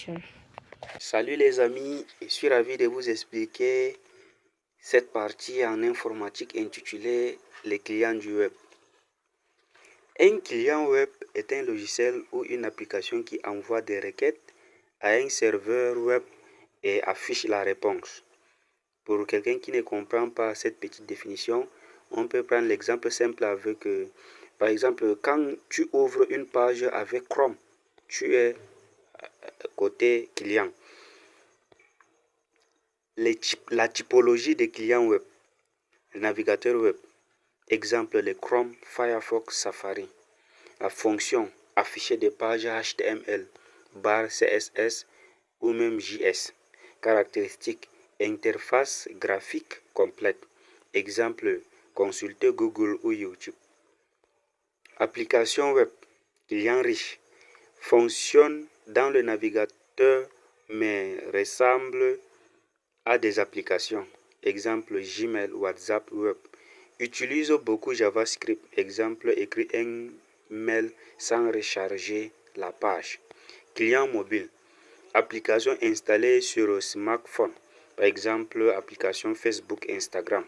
présentation. Salut les amis, je suis ravi de vous expliquer cette partie en informatique intitulée les clients du web. Un client web est un logiciel ou une application qui envoie des requêtes à un serveur web et affiche la réponse. Pour quelqu'un qui ne comprend pas cette petite définition, on peut prendre l'exemple simple avec, par exemple, quand tu ouvres une page avec Chrome, tu es côté client. La typologie des clients web, le navigateur web, exemple le Chrome, Firefox, Safari. La fonction, afficher des pages HTML, barre CSS ou même JS. Caractéristiques, interface graphique complète, exemple consulter Google ou YouTube. Application web, client riche, fonctionne dans le navigateur mais ressemble à des applications, exemple Gmail, WhatsApp, Web. Utilise beaucoup JavaScript, exemple écrit un mail sans recharger la page. Client mobile, application installée sur smartphone, par exemple application Facebook, Instagram.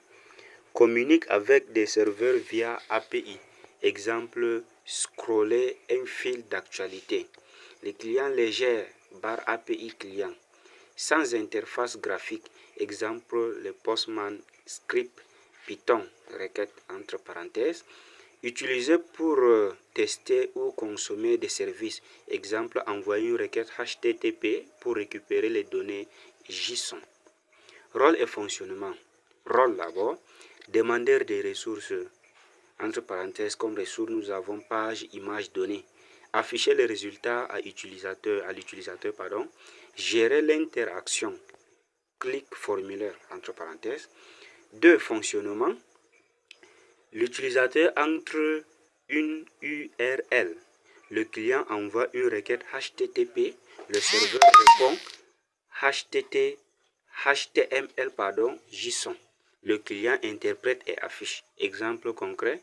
Communique avec des serveurs via API, exemple scroller un fil d'actualité. Les clients légers, barre API client sans interface graphique, exemple le Postman script Python, requête entre parenthèses, utilisé pour tester ou consommer des services, exemple envoyer une requête HTTP pour récupérer les données JSON. Rôle et fonctionnement. Rôle d'abord, demandeur des ressources, entre parenthèses comme ressources nous avons page, image, données. Afficher les résultats à l'utilisateur, gérer l'interaction, clic formulaire, entre parenthèses. 2. Fonctionnement. L'utilisateur entre une URL. Le client envoie une requête HTTP. Le serveur répond HTML, JSON. Le client interprète et affiche. Exemple concret,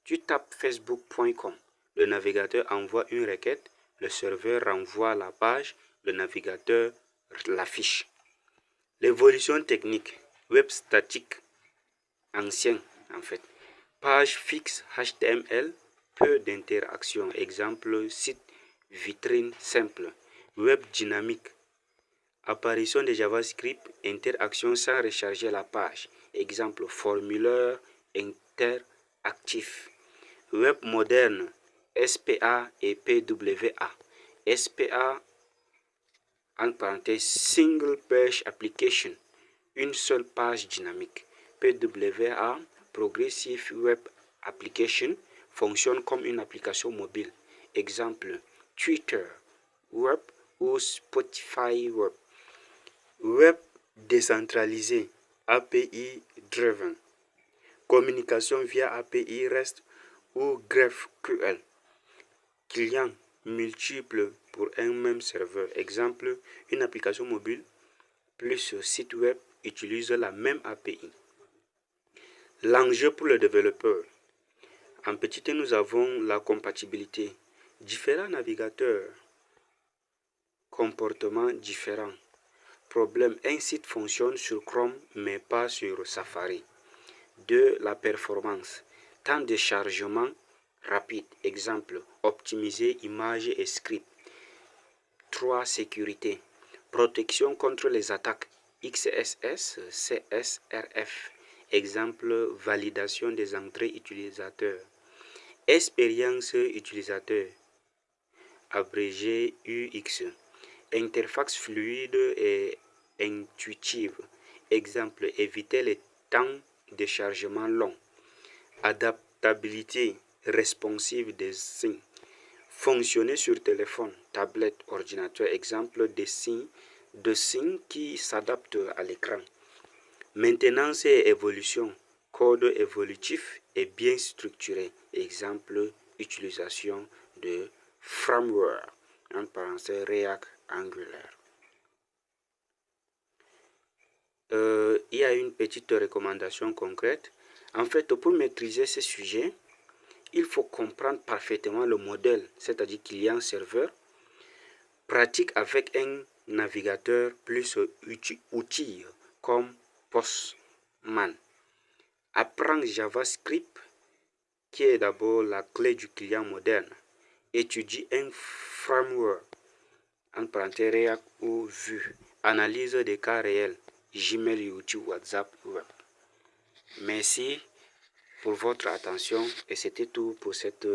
tu tapes facebook.com. Le navigateur envoie une requête. Le serveur renvoie la page. Le navigateur l'affiche. L'évolution technique, web statique, ancien en fait. Page fixe HTML, peu d'interaction. Exemple, site vitrine simple. Web dynamique, apparition de JavaScript, interaction sans recharger la page. Exemple, formulaire interactif. Web moderne, SPA et PWA. SPA, en parenthèse, Single Page Application, une seule page dynamique. PWA, Progressive Web Application, fonctionne comme une application mobile. Exemple, Twitter Web ou Spotify Web. Web décentralisé, API Driven. Communication via API REST ou GraphQL. Clients multiples pour un même serveur. Exemple, une application mobile plus site web utilise la même API. L'enjeu pour le développeur. En petit, nous avons la compatibilité. Différents navigateurs, comportements différents. Problème, un site fonctionne sur Chrome mais pas sur Safari. 2. La performance. Temps de chargement rapide. Exemple, optimiser images et script. 3. Sécurité. Protection contre les attaques. XSS, CSRF. Exemple, validation des entrées utilisateurs. Expérience utilisateur. Abrégé UX. Interface fluide et intuitive. Exemple, éviter les temps de chargement long. Adaptabilité responsive des signes. Fonctionner sur téléphone, tablette, ordinateur. Exemple, des signes qui s'adaptent à l'écran. Maintenance et évolution. Code évolutif et bien structuré. Exemple, utilisation de framework. En parenthèse, React Angular. Il y a une petite recommandation concrète. En fait, pour maîtriser ces sujets, il faut comprendre parfaitement le modèle, c'est-à-dire client-serveur, pratique avec un navigateurs plus outils comme Postman. Apprendre JavaScript, qui est d'abord la clé du client moderne. Étudie un framework, en parenthèse React ou Vue. Analyse des cas réels, Gmail, YouTube, WhatsApp, Web. Merci pour votre attention et c'était tout pour cette